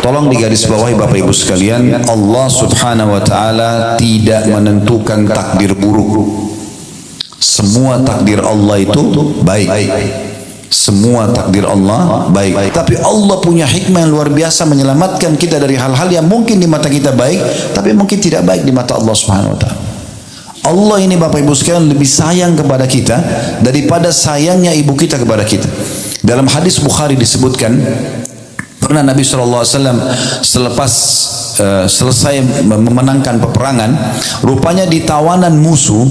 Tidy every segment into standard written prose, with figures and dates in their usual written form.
Tolong digarisbawahi Bapak Ibu sekalian, Allah Subhanahu wa taala tidak menentukan takdir buruk. Semua takdir Allah itu baik. Semua takdir Allah baik. Tapi Allah punya hikmah yang luar biasa menyelamatkan kita dari hal-hal yang mungkin di mata kita baik, tapi mungkin tidak baik di mata Allah Subhanahu wa taala. Allah ini Bapak Ibu sekalian lebih sayang kepada kita daripada sayangnya ibu kita kepada kita. Dalam hadis Bukhari disebutkan, pernah Nabi SAW selepas selesai memenangkan peperangan, rupanya di tawanan musuh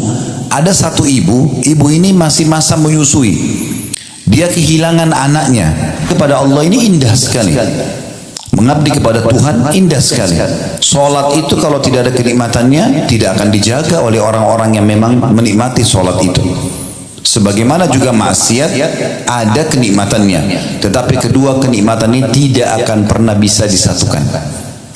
ada satu ibu ini masih masa menyusui. Dia kehilangan anaknya. Kepada Allah ini indah sekali. Mengabdi kepada Tuhan indah sekali. Sholat itu kalau tidak ada kenikmatannya tidak akan dijaga oleh orang-orang yang memang menikmati sholat itu. Sebagaimana juga maksiat ada kenikmatannya, tetapi kedua kenikmatan ini tidak akan pernah bisa disatukan.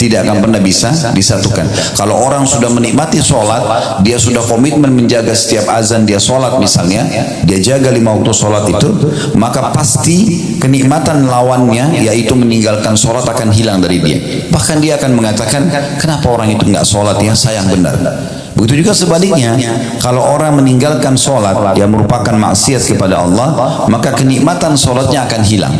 Tidak akan pernah bisa disatukan. Kalau orang sudah menikmati sholat, dia sudah komitmen menjaga setiap azan dia sholat misalnya, dia jaga 5 waktu sholat itu, maka pasti kenikmatan lawannya yaitu meninggalkan sholat akan hilang dari dia. Bahkan dia akan mengatakan, kenapa orang itu nggak sholat ya, sayang benar. Begitu juga sebaliknya, kalau orang meninggalkan sholat, dia merupakan maksiat kepada Allah, maka kenikmatan sholatnya akan hilang.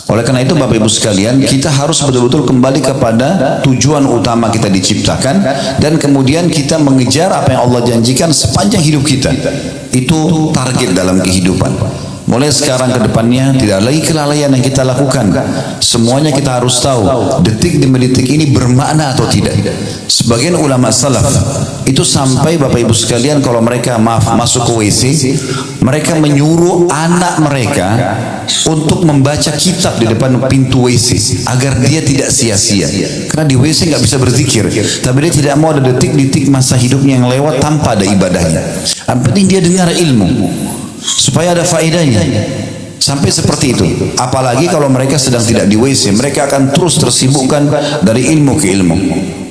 Oleh karena itu Bapak Ibu sekalian, kita harus betul-betul kembali kepada tujuan utama kita diciptakan, dan kemudian kita mengejar apa yang Allah janjikan sepanjang hidup kita. Itu target dalam kehidupan. Mulai sekarang ke depannya tidak lagi kelalaian yang kita lakukan. Semuanya kita harus tahu detik demi detik ini bermakna atau tidak. Sebagian ulama salaf itu sampai Bapak Ibu sekalian kalau mereka masuk ke WC, mereka menyuruh anak mereka untuk membaca kitab di depan pintu WC agar dia tidak sia-sia. Karena di WC nggak bisa berzikir, tapi dia tidak mau ada detik-detik masa hidupnya yang lewat tanpa ada ibadahnya. Yang penting dia dengar ilmu supaya ada faedahnya. Sampai seperti itu. Apalagi kalau mereka sedang tidak di WC, mereka akan terus tersibukkan dari ilmu ke ilmu.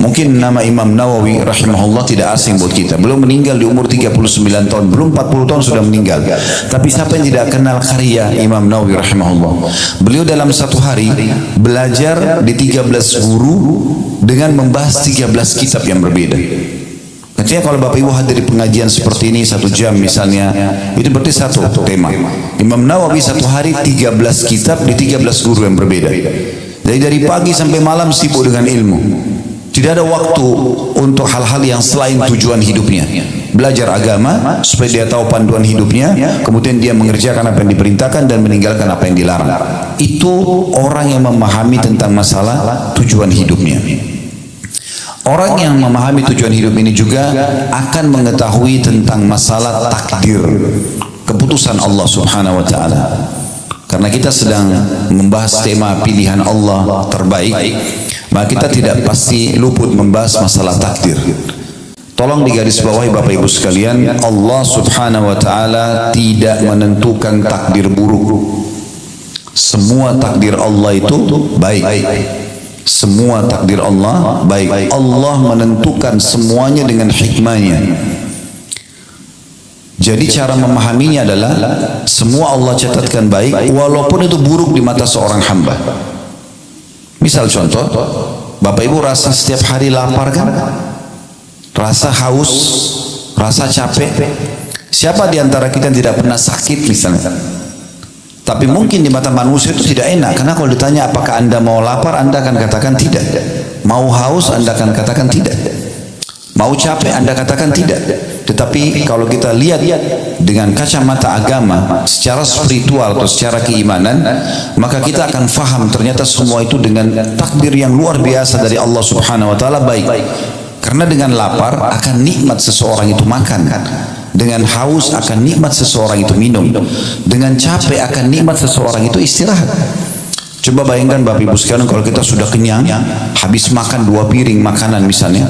Mungkin nama Imam Nawawi rahimahullah tidak asing buat kita. Belum meninggal di umur 39 tahun, belum 40 tahun sudah meninggal. Tapi siapa yang tidak kenal karya Imam Nawawi rahimahullah? Beliau dalam satu hari belajar di 13 guru dengan membahas 13 kitab yang berbeda. Artinya kalau Bapak Ibu hadir di pengajian seperti ini 1 jam misalnya, itu berarti satu tema. Imam Nawawi satu hari 13 kitab di 13 guru yang berbeda. Jadi dari pagi sampai malam sibuk dengan ilmu. Tidak ada waktu untuk hal-hal yang selain tujuan hidupnya. Belajar agama supaya dia tahu panduan hidupnya, kemudian dia mengerjakan apa yang diperintahkan dan meninggalkan apa yang dilarang. Itu orang yang memahami tentang masalah tujuan hidupnya. Orang yang memahami tujuan hidup ini juga akan mengetahui tentang masalah takdir, keputusan Allah Subhanahu wa taala. Karena kita sedang membahas tema pilihan Allah terbaik, maka kita tidak pasti luput membahas masalah takdir. Tolong digarisbawahi Bapak Ibu sekalian, Allah Subhanahu wa taala tidak menentukan takdir buruk. Semua takdir Allah itu baik. Semua takdir Allah baik. Allah menentukan semuanya dengan hikmahnya. Jadi cara memahaminya adalah semua Allah catatkan baik walaupun itu buruk di mata seorang hamba. Misal contoh, Bapak Ibu rasa setiap hari lapar kan? Rasa haus, rasa capek. Siapa di antara kita yang tidak pernah sakit misalnya? Tapi mungkin di mata manusia itu tidak enak, karena kalau ditanya apakah Anda mau lapar, Anda akan katakan tidak. Mau haus, Anda akan katakan tidak. Mau capek, Anda katakan tidak. Tetapi kalau kita lihat dengan kacamata agama, secara spiritual atau secara keimanan, maka kita akan faham ternyata semua itu dengan takdir yang luar biasa dari Allah Subhanahu wa taala baik. Karena dengan lapar akan nikmat seseorang itu makan. Dengan haus akan nikmat seseorang itu minum. Dengan capek akan nikmat seseorang itu istirahat. Coba bayangkan Bapak Ibu sekalian, kalau kita sudah kenyang, habis makan 2 piring makanan misalnya,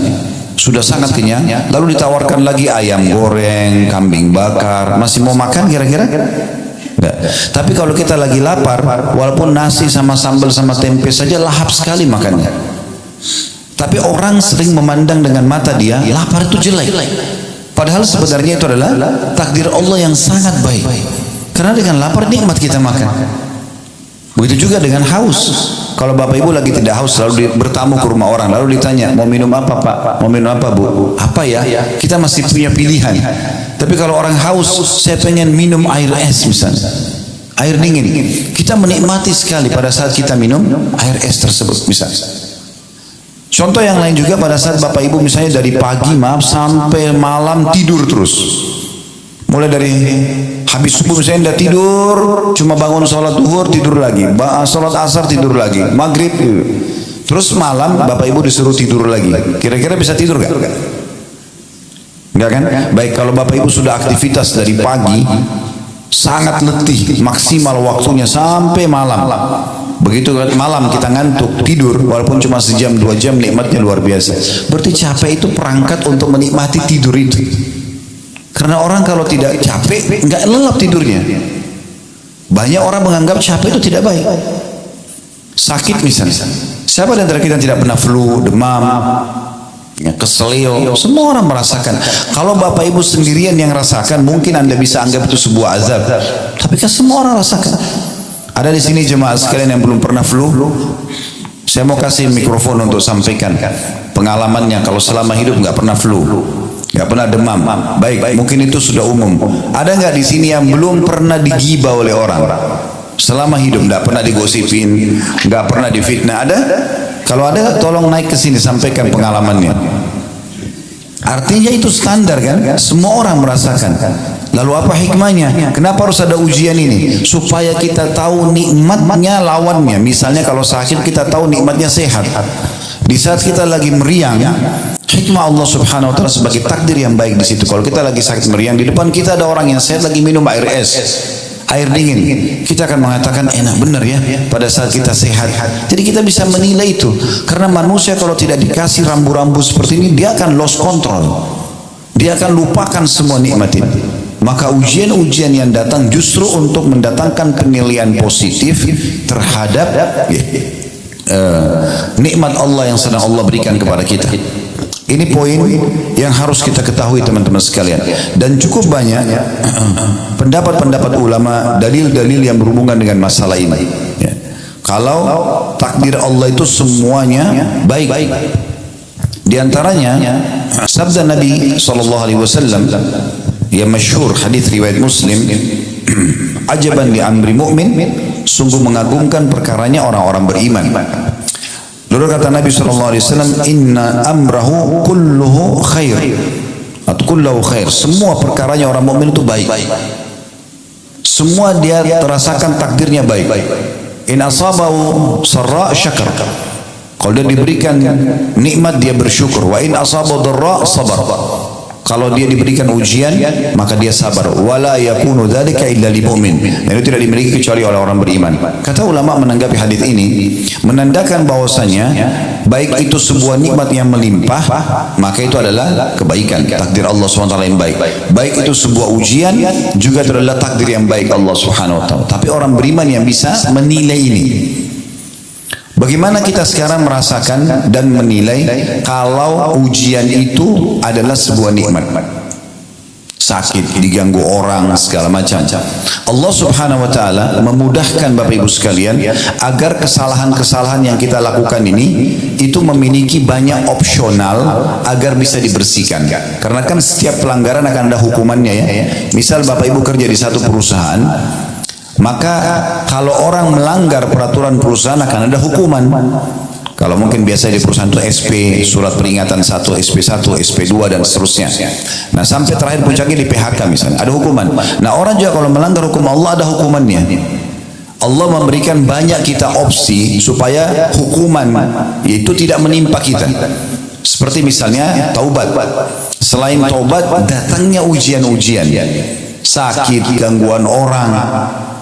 sudah sangat kenyang, lalu ditawarkan lagi ayam goreng, kambing bakar, masih mau makan kira-kira? Enggak. Tapi kalau kita lagi lapar, walaupun nasi sama sambal sama tempe saja lahap sekali makannya. Tapi orang sering memandang dengan mata dia, lapar itu jelek. Padahal sebenarnya itu adalah takdir Allah yang sangat baik. Karena dengan lapar nikmat kita makan. Begitu juga dengan haus. Kalau bapak ibu lagi tidak haus, lalu bertamu ke rumah orang, lalu ditanya, mau minum apa pak? Mau minum apa bu? Apa ya? Kita masih punya pilihan. Tapi kalau orang haus, saya pengen minum air es misalnya, air dingin. Kita menikmati sekali pada saat kita minum air es tersebut misalnya. Contoh yang lain juga pada saat bapak ibu misalnya dari pagi sampai malam tidur terus. Mulai dari habis subuh misalnya udah tidur, cuma bangun sholat duhur tidur lagi, sholat asar tidur lagi, maghrib terus malam bapak ibu disuruh tidur lagi. Kira-kira bisa tidur gak? Enggak kan? Baik, kalau bapak ibu sudah aktivitas dari pagi sangat letih, maksimal waktunya sampai malam. Begitu malam kita ngantuk tidur, walaupun cuma sejam 2 jam, nikmatnya luar biasa. Berarti capek itu perangkat untuk menikmati tidur itu. Karena orang kalau tidak capek, nggak lelap tidurnya. Banyak orang menganggap capek itu tidak baik. Sakit misalnya. Siapa di antara kita tidak pernah flu, demam, keselio? Semua orang merasakan. Kalau bapak ibu sendirian yang rasakan, mungkin anda bisa anggap itu sebuah azab. Tapi kan semua orang rasakan. Ada di sini jemaah sekalian yang belum pernah flu. Saya mau kasih mikrofon untuk sampaikan pengalamannya. Kalau selama hidup nggak pernah flu, nggak pernah demam, baik, mungkin itu sudah umum. Ada nggak di sini yang belum pernah digibah oleh orang selama hidup, nggak pernah digosipin, nggak pernah difitnah? Ada? Kalau ada, tolong naik ke sini sampaikan pengalamannya. Artinya itu standar kan? Semua orang merasakan. Lalu apa hikmahnya? Kenapa harus ada ujian ini? Supaya kita tahu nikmatnya lawannya. Misalnya kalau sakit kita tahu nikmatnya sehat. Di saat kita lagi meriang, hikmah Allah Subhanahu wa taala sebagai takdir yang baik di situ. Kalau kita lagi sakit meriang, di depan kita ada orang yang sehat lagi minum air es, air dingin, kita akan mengatakan enak benar ya pada saat kita sehat. Jadi kita bisa menilai itu. Karena manusia kalau tidak dikasih rambu-rambu seperti ini, dia akan lost control. Dia akan lupakan semua nikmat ini. Maka ujian-ujian yang datang justru untuk mendatangkan penilaian positif terhadap nikmat Allah yang sedang Allah berikan kepada kita. Ini poin yang harus kita ketahui teman-teman sekalian. Dan cukup banyak pendapat-pendapat ulama, dalil-dalil yang berhubungan dengan masalah ini. Kalau takdir Allah itu semuanya baik. Di antaranya sabda Nabi SAW yang masyhur, hadis riwayat Muslim, ajaban li amri mu'min, sungguh mengagumkan perkaranya orang-orang beriman. Lalu kata Nabi SAW, inna amrahu kulluhu khair, atau kulluhu khair, semua perkaranya orang mukmin itu baik. Semua dia terasakan takdirnya baik. In asabahu sarra syakar, kalau dia diberikan nikmat dia bersyukur. Wa in asabahu dharra sabar, kalau dia diberikan ujian maka dia sabar. Wala yakunu dzalika illa lil mu'min, dan itu tidak dimiliki kecuali oleh orang beriman. Kata ulama menanggapi hadis ini menandakan bahwasanya baik itu sebuah nikmat yang melimpah, maka itu adalah kebaikan, takdir Allah SWT yang baik. Baik itu sebuah ujian, juga itu adalah takdir yang baik Allah Subhanahu wa taala. Tapi orang beriman yang bisa menilai ini. Bagaimana kita sekarang merasakan dan menilai kalau ujian itu adalah sebuah nikmat? Sakit, diganggu orang, segala macam. Allah Subhanahu wa taala memudahkan Bapak Ibu sekalian agar kesalahan-kesalahan yang kita lakukan ini itu memiliki banyak opsional agar bisa dibersihkan. Karena kan setiap pelanggaran akan ada hukumannya ya. Misal Bapak Ibu kerja di satu perusahaan, maka kalau orang melanggar peraturan perusahaan akan ada hukuman. Kalau mungkin biasa di perusahaan itu SP, surat peringatan 1, SP1, SP2 dan seterusnya. Nah sampai terakhir puncaknya di PHK misalnya, ada hukuman. Nah orang juga kalau melanggar hukum Allah ada hukumannya. Allah memberikan banyak kita opsi supaya hukuman itu tidak menimpa kita. Seperti misalnya taubat. Selain taubat datangnya ujian-ujian, sakit, gangguan orang.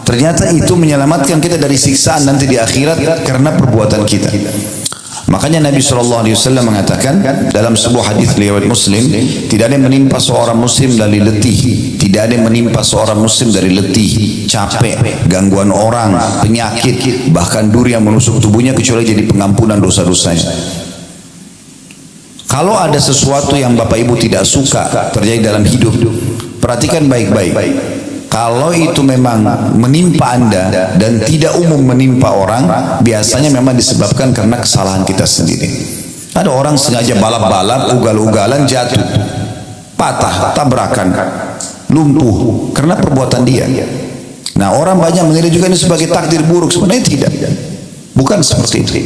Ternyata itu menyelamatkan kita dari siksaan nanti di akhirat karena perbuatan kita. Makanya Nabi SAW mengatakan dalam sebuah hadis riwayat Muslim, tidak ada yang menimpa seorang muslim dari letih, tidak ada yang menimpa seorang muslim dari letih, capek, gangguan orang, penyakit, bahkan duri yang menusuk tubuhnya kecuali jadi pengampunan dosa-dosanya. Kalau ada sesuatu yang Bapak Ibu tidak suka terjadi dalam hidup, perhatikan baik-baik. Kalau itu memang menimpa Anda dan tidak umum menimpa orang, biasanya memang disebabkan karena kesalahan kita sendiri. Ada orang sengaja balap-balap, ugal-ugalan, jatuh, patah, tabrakan, lumpuh karena perbuatan dia. Nah, orang banyak menilai juga ini sebagai takdir buruk. Sebenarnya tidak, bukan seperti itu.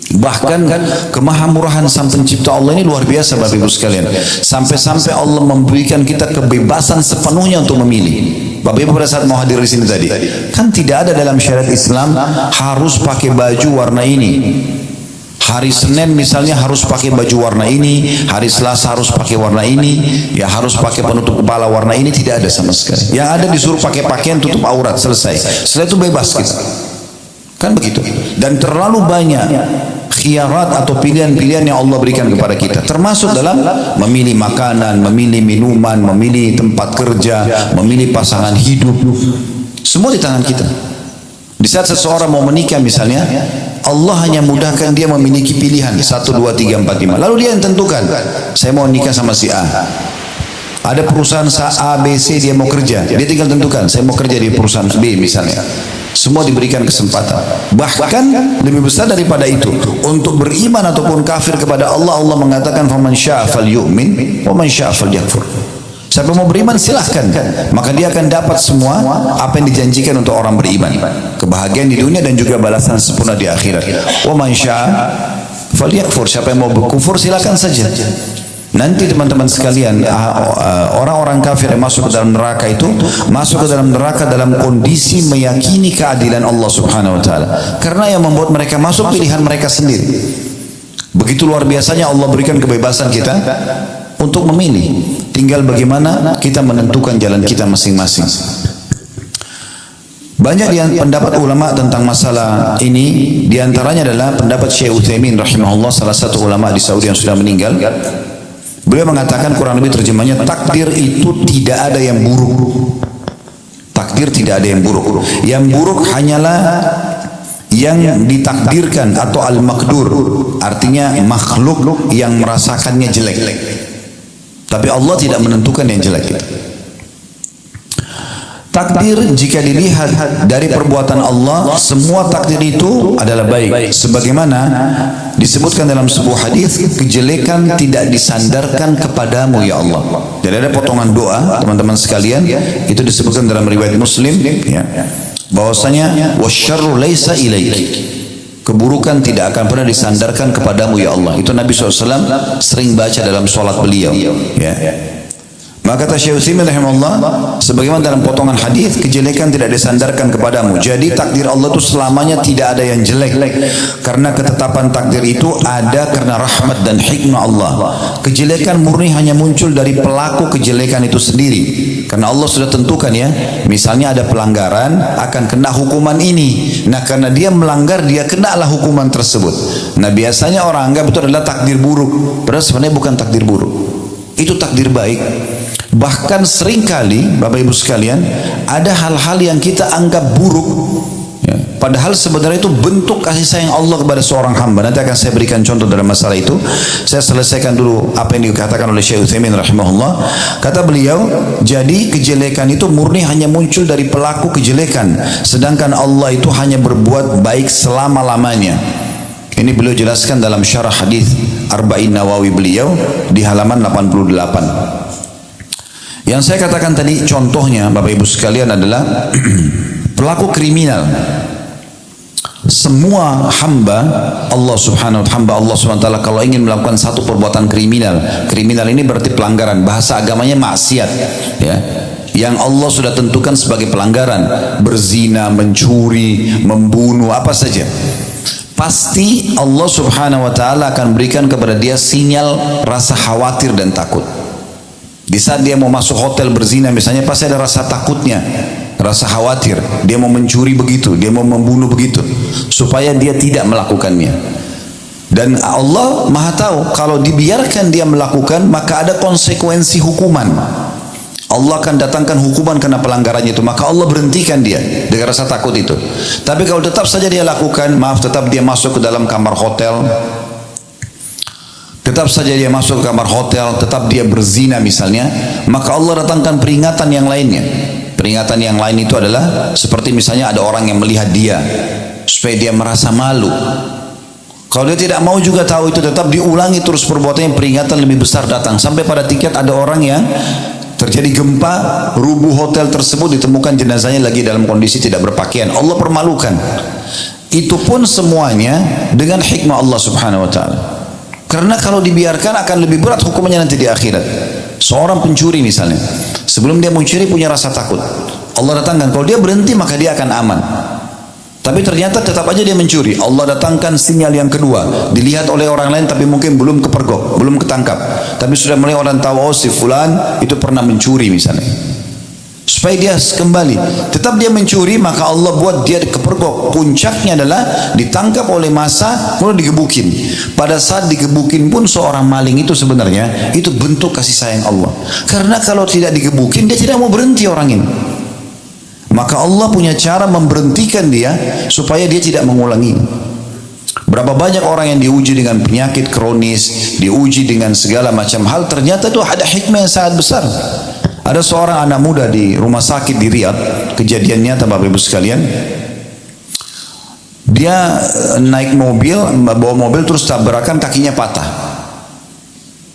Bahkan kemahamurahan Sang Pencipta Allah ini luar biasa Bapak Ibu sekalian. Sampai-sampai Allah memberikan kita kebebasan sepenuhnya untuk memilih. Bapak Ibu pada saat mau hadir di sini tadi, kan tidak ada dalam syariat Islam harus pakai baju warna ini. Hari Senin misalnya harus pakai baju warna ini, hari Selasa harus pakai warna ini, ya harus pakai penutup kepala warna ini, tidak ada sama sekali. Yang ada disuruh pakai pakaian tutup aurat, selesai. Setelah itu bebas kita. Kan begitu. Dan terlalu banyak khiyarat atau pilihan-pilihan yang Allah berikan kepada kita, termasuk dalam memilih makanan, memilih minuman, memilih tempat kerja, memilih pasangan hidup. Semua di tangan kita. Di saat seseorang mau menikah misalnya, Allah hanya mudahkan dia memiliki pilihan 1, 2, 3, 4, 5. Lalu dia yang tentukan, saya mau nikah sama si A. Ada perusahaan A, B, C dia mau kerja, dia tinggal tentukan, saya mau kerja di perusahaan B misalnya. Semua diberikan kesempatan. Bahkan lebih besar daripada itu, untuk beriman ataupun kafir kepada Allah, Allah mengatakan faman syaa falyu'min wa man syaa falyakfur. Siapa mau beriman silahkan, maka dia akan dapat semua apa yang dijanjikan untuk orang beriman, kebahagiaan di dunia dan juga balasan sempurna di akhirat. Wa man syaa falyakfur. Siapa yang mau berkufur silahkan saja. Nanti teman-teman sekalian, orang-orang kafir yang masuk ke dalam neraka itu masuk ke dalam neraka dalam kondisi meyakini keadilan Allah Subhanahu wa taala. Karena yang membuat mereka masuk pilihan mereka sendiri. Begitu luar biasanya Allah berikan kebebasan kita untuk memilih. Tinggal bagaimana kita menentukan jalan kita masing-masing. Banyak pendapat ulama tentang masalah ini, diantaranya adalah pendapat Syekh Utsaimin rahimahullah, salah satu ulama di Saudi yang sudah meninggal. Beliau mengatakan, kurang lebih terjemahnya, takdir itu tidak ada yang buruk. Takdir tidak ada yang buruk. Yang buruk hanyalah yang ditakdirkan atau al-makdur, artinya makhluk yang merasakannya jelek. Tapi Allah tidak menentukan yang jelek itu. Takdir jika dilihat dari perbuatan Allah, semua takdir itu adalah baik. Sebagaimana disebutkan dalam sebuah hadis, kejelekan tidak disandarkan kepadamu ya Allah. Jadi ada potongan doa teman-teman sekalian, itu disebutkan dalam riwayat Muslim, ya, bahwasanya wasyarru laisa ilaik. Keburukan tidak akan pernah disandarkan kepadamu ya Allah. Itu Nabi SAW sering baca dalam sholat beliau, ya. Maka kata Syekh Utsaimin rahimahullah, sebagaimana dalam potongan hadis, kejelekan tidak disandarkan kepadamu. Jadi takdir Allah itu selamanya tidak ada yang jelek. Karena ketetapan takdir itu ada karena rahmat dan hikmah Allah. Kejelekan murni hanya muncul dari pelaku kejelekan itu sendiri. Karena Allah sudah tentukan ya, misalnya ada pelanggaran akan kena hukuman ini. Nah karena dia melanggar, dia kenalah hukuman tersebut. Nah biasanya orang anggap itu adalah takdir buruk. Padahal sebenarnya bukan takdir buruk. Itu takdir baik. Bahkan seringkali Bapak Ibu sekalian, ada hal-hal yang kita anggap buruk, ya, padahal sebenarnya itu bentuk kasih sayang Allah kepada seorang hamba. Nanti akan saya berikan contoh dalam masalah itu. Saya selesaikan dulu apa yang dikatakan oleh Syekh Utsaimin rahimahullah. Kata beliau, jadi kejelekan itu murni hanya muncul dari pelaku kejelekan, sedangkan Allah itu hanya berbuat baik selama-lamanya. Ini beliau jelaskan dalam syarah hadis Arba'in Nawawi beliau di halaman 88. Yang saya katakan tadi contohnya Bapak Ibu sekalian adalah pelaku kriminal. Semua hamba Allah Subhanahu wa taala kalau ingin melakukan satu perbuatan kriminal, kriminal ini berarti pelanggaran, bahasa agamanya maksiat, ya. Yang Allah sudah tentukan sebagai pelanggaran, berzina, mencuri, membunuh, apa saja. Pasti Allah Subhanahu wa taala akan berikan kepada dia sinyal rasa khawatir dan takut. Di saat dia mau masuk hotel berzina misalnya, pasti ada rasa takutnya, rasa khawatir. Dia mau mencuri begitu, dia mau membunuh begitu, supaya dia tidak melakukannya. Dan Allah Maha tahu kalau dibiarkan dia melakukan, maka ada konsekuensi hukuman. Allah akan datangkan hukuman karena pelanggarannya itu, maka Allah berhentikan dia dengan rasa takut itu. Tapi kalau tetap saja dia lakukan, maaf, tetap dia masuk ke dalam kamar hotel, tetap saja dia masuk ke kamar hotel, tetap dia berzina misalnya, maka Allah datangkan peringatan yang lainnya. Peringatan yang lain itu adalah seperti misalnya ada orang yang melihat dia, supaya dia merasa malu. Kalau dia tidak mau juga tahu itu, tetap diulangi terus perbuatannya, peringatan lebih besar datang. Sampai pada tingkat ada orang yang terjadi gempa, rubuh hotel tersebut, ditemukan jenazahnya lagi dalam kondisi tidak berpakaian. Allah permalukan. Itu pun semuanya dengan hikmah Allah subhanahu wa ta'ala. Karena kalau dibiarkan akan lebih berat hukumannya nanti di akhirat. Seorang pencuri misalnya, sebelum dia mencuri punya rasa takut, Allah datangkan, kalau dia berhenti maka dia akan aman. Tapi ternyata tetap aja dia mencuri. Allah datangkan sinyal yang kedua, dilihat oleh orang lain tapi mungkin belum kepergok, belum ketangkap, tapi sudah mulai orang tahu, oh si fulan itu pernah mencuri misalnya. Supaya dia kembali, tetap dia mencuri, maka Allah buat dia kepergok. Puncaknya adalah ditangkap oleh massa, kemudian digebukin. Pada saat digebukin pun seorang maling itu sebenarnya itu bentuk kasih sayang Allah. Karena kalau tidak digebukin, dia tidak mau berhenti orang ini. Maka Allah punya cara memberhentikan dia supaya dia tidak mengulangi. Berapa banyak orang yang diuji dengan penyakit kronis, diuji dengan segala macam hal, ternyata itu ada hikmah yang sangat besar. Ada seorang anak muda di rumah sakit di Riyadh, kejadiannya Bapak Ibu sekalian, dia naik mobil, bawa mobil terus tabrakan, kakinya patah.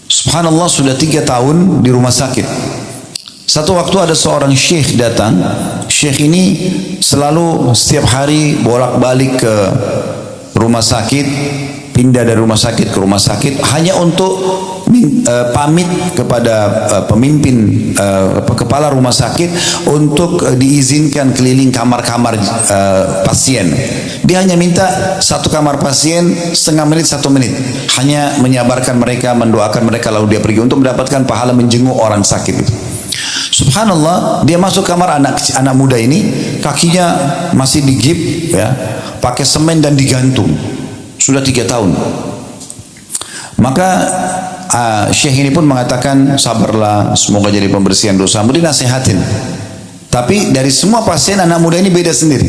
Subhanallah, sudah 3 tahun di rumah sakit. Satu waktu ada seorang syekh datang. Syekh ini selalu setiap hari bolak-balik ke rumah sakit, pindah dari rumah sakit ke rumah sakit, hanya untuk pamit kepada pemimpin kepala rumah sakit untuk diizinkan keliling kamar-kamar pasien. Dia hanya minta satu kamar pasien setengah menit, 1 menit, hanya menyabarkan mereka, mendoakan mereka, lalu dia pergi untuk mendapatkan pahala menjenguk orang sakit itu. Subhanallah, dia masuk kamar anak muda ini, kakinya masih digip ya, pakai semen dan digantung, sudah 3 tahun. Maka Syekh ini pun mengatakan, sabarlah, semoga jadi pembersihan dosamu, dinasehatin. Tapi dari semua pasien, anak muda ini beda sendiri.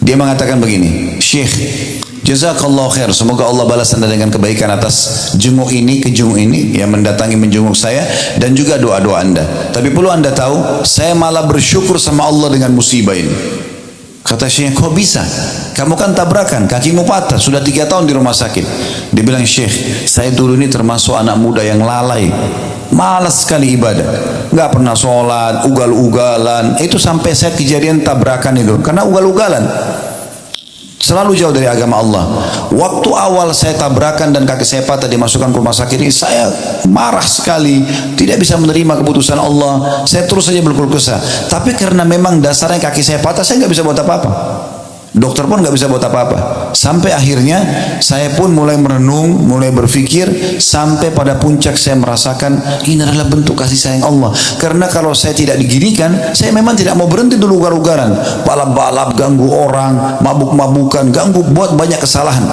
Dia mengatakan begini, Syekh, jazakallah khair, semoga Allah balas anda dengan kebaikan atas jenguk ini, kejenguk ini yang mendatangi menjenguk saya, dan juga doa-doa anda. Tapi perlu anda tahu, saya malah bersyukur sama Allah dengan musibah ini. Kata Syekh, kok bisa? Kamu kan tabrakan, kakimu patah, sudah 3 tahun di rumah sakit. Dia bilang, Syekh, saya dulu ini termasuk anak muda yang lalai, malas sekali ibadah, nggak pernah sholat, ugal-ugalan. Itu sampai saya kejadian tabrakan itu, karena ugal-ugalan. Selalu jauh dari agama Allah. Waktu awal saya tabrakan dan kaki saya patah dimasukkan ke rumah sakit ini, saya marah sekali, tidak bisa menerima keputusan Allah. Saya terus saja berkeluh kesah. Tapi karena memang dasarnya kaki saya patah, saya nggak bisa buat apa-apa. Dokter pun nggak bisa buat apa-apa. Sampai akhirnya saya pun mulai merenung, mulai berpikir, sampai pada puncak saya merasakan ini adalah bentuk kasih sayang Allah. Karena kalau saya tidak diginikan, saya memang tidak mau berhenti dulu ugal-ugalan, balap-balap, ganggu orang, mabuk-mabukan, ganggu, buat banyak kesalahan.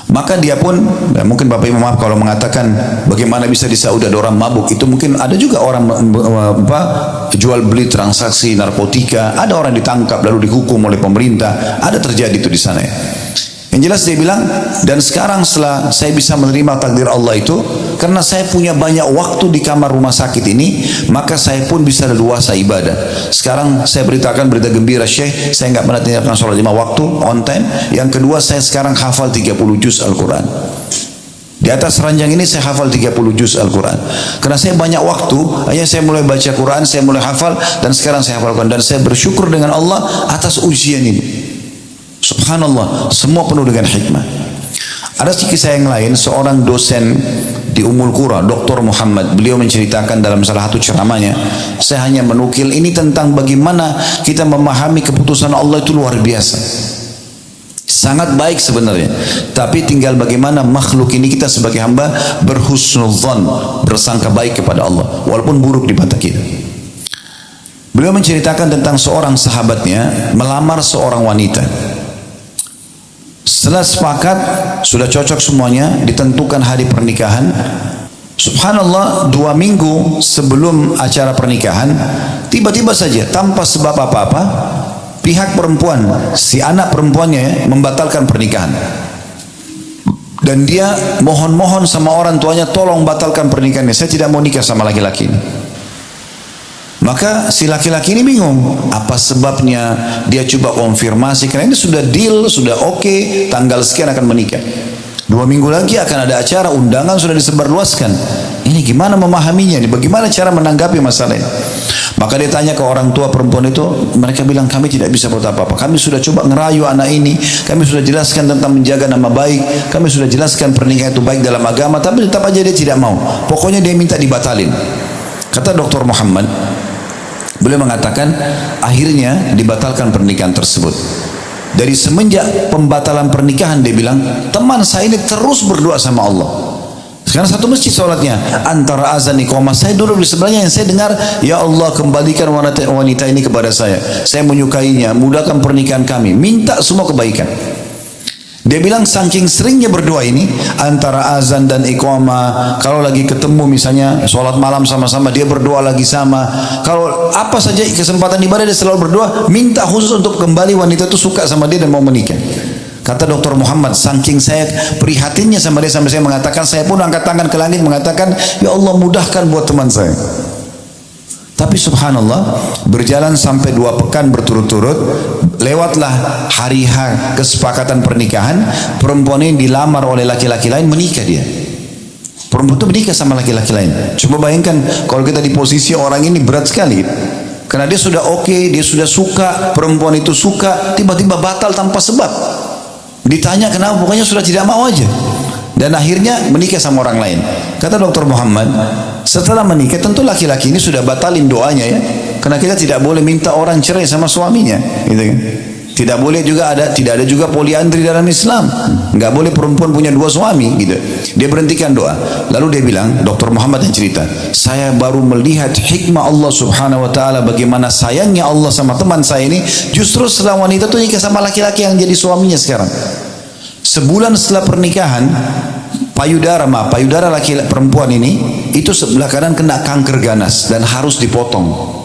Maka dia pun, ya mungkin Bapak Ibu maaf kalau mengatakan bagaimana bisa di Saudi ada orang mabuk, itu mungkin ada juga orang jual beli transaksi narkotika, ada orang ditangkap lalu dihukum oleh pemerintah, ada terjadi itu di sana ya. Yang jelas dia bilang, dan sekarang setelah saya bisa menerima takdir Allah itu, karena saya punya banyak waktu di kamar rumah sakit ini, maka saya pun bisa leluasa ibadah. Sekarang saya beritakan berita gembira, Syekh, saya nggak pernah tinggalkan sholat 5 waktu on time. Yang kedua, saya sekarang hafal 30 juz Al-Quran. Di atas ranjang ini saya hafal 30 juz Al-Quran. Karena saya banyak waktu, hanya saya mulai baca Quran, saya mulai hafal, dan sekarang saya hafal Quran. Dan saya bersyukur dengan Allah atas ujian ini. Subhanallah, semua penuh dengan hikmah. Ada kisah yang lain, seorang dosen di Ummul Qura, Dr. Muhammad, beliau menceritakan dalam salah satu ceramahnya, saya hanya menukil ini tentang bagaimana kita memahami keputusan Allah itu luar biasa. Sangat baik sebenarnya, tapi tinggal bagaimana makhluk ini kita sebagai hamba berhusnudzon, bersangka baik kepada Allah, walaupun buruk di mata kita. Beliau menceritakan tentang seorang sahabatnya melamar seorang wanita. Setelah sepakat, sudah cocok semuanya, ditentukan hari pernikahan. Subhanallah, 2 minggu sebelum acara pernikahan, tiba-tiba saja tanpa sebab apa-apa, pihak perempuan, si anak perempuannya membatalkan pernikahan. Dan dia mohon-mohon sama orang tuanya, tolong batalkan pernikahannya, saya tidak mau nikah sama laki-laki ini. Maka si laki-laki ini bingung, apa sebabnya? Dia coba konfirmasi, karena ini sudah deal, sudah oke, tanggal sekian akan menikah. 2 minggu lagi akan ada acara, undangan sudah disebarluaskan. Ini gimana memahaminya? Bagaimana cara menanggapi masalah ini? Maka dia tanya ke orang tua perempuan itu, mereka bilang kami tidak bisa buat apa-apa. Kami sudah coba ngerayu anak ini, kami sudah jelaskan tentang menjaga nama baik, kami sudah jelaskan pernikahan itu baik dalam agama, tapi tetap aja dia tidak mau. Pokoknya dia minta dibatalin. Kata Dr. Muhammad, beliau mengatakan akhirnya dibatalkan pernikahan tersebut. Dari semenjak pembatalan pernikahan, dia bilang teman saya ini terus berdoa sama Allah. Sekarang satu masjid sholatnya, antara azan iqamah, saya duduk di sebelahnya, yang saya dengar, ya Allah kembalikan wanita ini kepada saya menyukainya, mudahkan pernikahan kami, minta semua kebaikan. Dia bilang saking seringnya berdoa ini, antara azan dan iqamah, kalau lagi ketemu misalnya sholat malam sama-sama, dia berdoa lagi sama. Kalau apa saja kesempatan ibadah dia selalu berdoa, minta khusus untuk kembali wanita itu suka sama dia dan mau menikah. Kata Dr. Muhammad, saking saya prihatinnya sama dia, sampai saya mengatakan, saya pun angkat tangan ke langit mengatakan, ya Allah mudahkan buat teman saya. Tapi subhanallah, berjalan sampai 2 pekan berturut-turut, lewatlah hari H kesepakatan pernikahan, perempuan ini dilamar oleh laki-laki lain, menikah dia. Perempuan itu menikah sama laki-laki lain. Coba bayangkan kalau kita di posisi orang ini, berat sekali. Karena dia sudah oke, dia sudah suka, perempuan itu suka, tiba-tiba batal tanpa sebab. Ditanya kenapa, pokoknya sudah tidak mau aja. Dan akhirnya menikah sama orang lain. Kata Dr. Muhammad, setelah menikah tentu laki-laki ini sudah batalin doanya ya. Karena kita tidak boleh minta orang cerai sama suaminya, gitu kan. Tidak boleh juga tidak ada juga poliandri dalam Islam. Nggak boleh perempuan punya 2 suami, gitu. Dia berhentikan doa. Lalu dia bilang, Dr. Muhammad yang cerita, saya baru melihat hikmah Allah Subhanahu Wa Taala, bagaimana sayangnya Allah sama teman saya ini. Justru setelah wanita itu nikah sama laki-laki yang jadi suaminya sekarang. Sebulan setelah pernikahan, payudara perempuan ini itu sebelah kanan kena kanker ganas dan harus dipotong.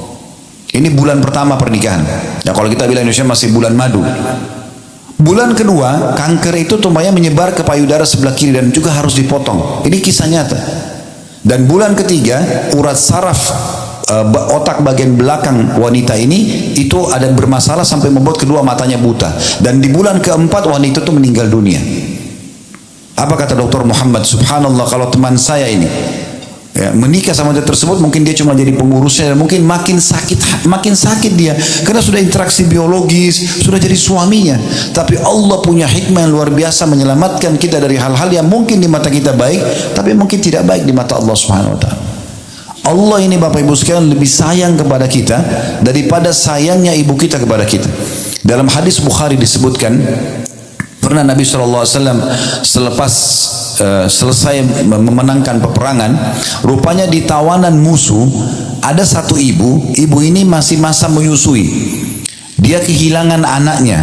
Ini bulan pertama pernikahan. Ya kalau kita bilang Indonesia masih bulan madu. Bulan kedua, kanker itu tumbanya menyebar ke payudara sebelah kiri dan juga harus dipotong. Ini kisah nyata. Dan bulan ketiga, urat saraf otak bagian belakang wanita ini itu ada bermasalah sampai membuat kedua matanya buta. Dan di bulan keempat wanita itu meninggal dunia. Apa kata Dr. Muhammad? Subhanallah, kalau teman saya ini ya, menikah sama dia tersebut, mungkin dia cuma jadi pengurusnya dan mungkin makin sakit dia karena sudah interaksi biologis, sudah jadi suaminya. Tapi Allah punya hikmah yang luar biasa menyelamatkan kita dari hal-hal yang mungkin di mata kita baik, tapi mungkin tidak baik di mata Allah Subhanahu Wa Taala. Allah ini Bapak Ibu sekalian lebih sayang kepada kita daripada sayangnya ibu kita kepada kita. Dalam hadis Bukhari disebutkan, pernah Nabi SAW selepas selesai memenangkan peperangan, rupanya di tawanan musuh ada satu ibu ini masih masa menyusui. Dia kehilangan anaknya.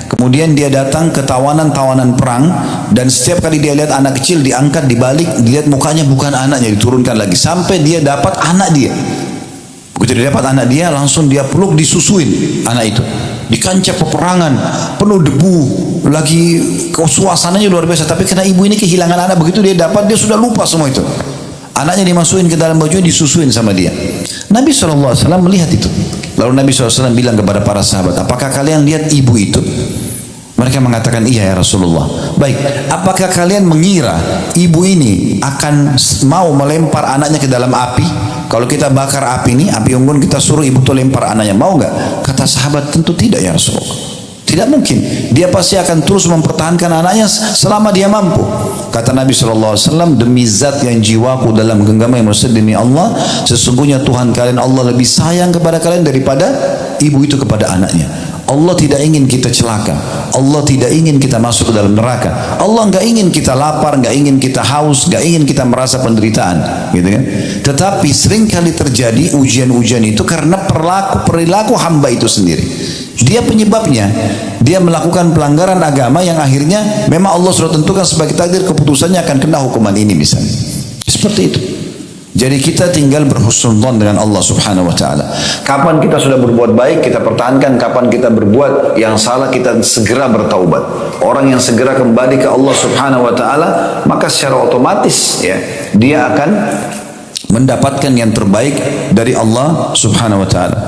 Kemudian dia datang ke tawanan perang, dan setiap kali dia lihat anak kecil diangkat, dibalik, dilihat mukanya bukan anaknya, diturunkan lagi sampai dia dapat anak dia. Begitu dia dapat anak dia, langsung dia peluk, disusuin anak itu. Di kancah peperangan penuh debu, lagi suasananya luar biasa, tapi karena ibu ini kehilangan anak, begitu dia dapat, dia sudah lupa semua itu. Anaknya dimasukin ke dalam baju, disusuin sama dia. Nabi SAW melihat itu. Lalu Nabi SAW bilang kepada para sahabat, apakah kalian lihat ibu itu? Mereka mengatakan, iya ya Rasulullah. Baik, apakah kalian mengira ibu ini akan mau melempar anaknya ke dalam api? Kalau kita bakar api ini, api unggun, kita suruh ibu itu lempar anaknya, mau nggak? Kata sahabat, tentu tidak ya Rasulullah. Tidak mungkin. Dia pasti akan terus mempertahankan anaknya selama dia mampu. Kata Nabi SAW, demi zat yang jiwaku dalam genggaman yang maksud, demi Allah, sesungguhnya Tuhan kalian Allah lebih sayang kepada kalian daripada ibu itu kepada anaknya. Allah tidak ingin kita celaka. Allah tidak ingin kita masuk ke dalam neraka. Allah nggak ingin kita lapar, nggak ingin kita haus, nggak ingin kita merasa penderitaan, gitu kan? Tetapi sering kali terjadi ujian-ujian itu karena perilaku hamba itu sendiri. Dia penyebabnya. Dia melakukan pelanggaran agama yang akhirnya memang Allah sudah tentukan sebagai takdir, keputusannya akan kena hukuman ini misalnya. Seperti itu. Jadi kita tinggal berhusnudzon dengan Allah Subhanahu Wa Taala. Kapan kita sudah berbuat baik, kita pertahankan. Kapan kita berbuat yang salah, kita segera bertaubat. Orang yang segera kembali ke Allah Subhanahu Wa Taala, maka secara otomatis ya dia akan mendapatkan yang terbaik dari Allah Subhanahu wa taala.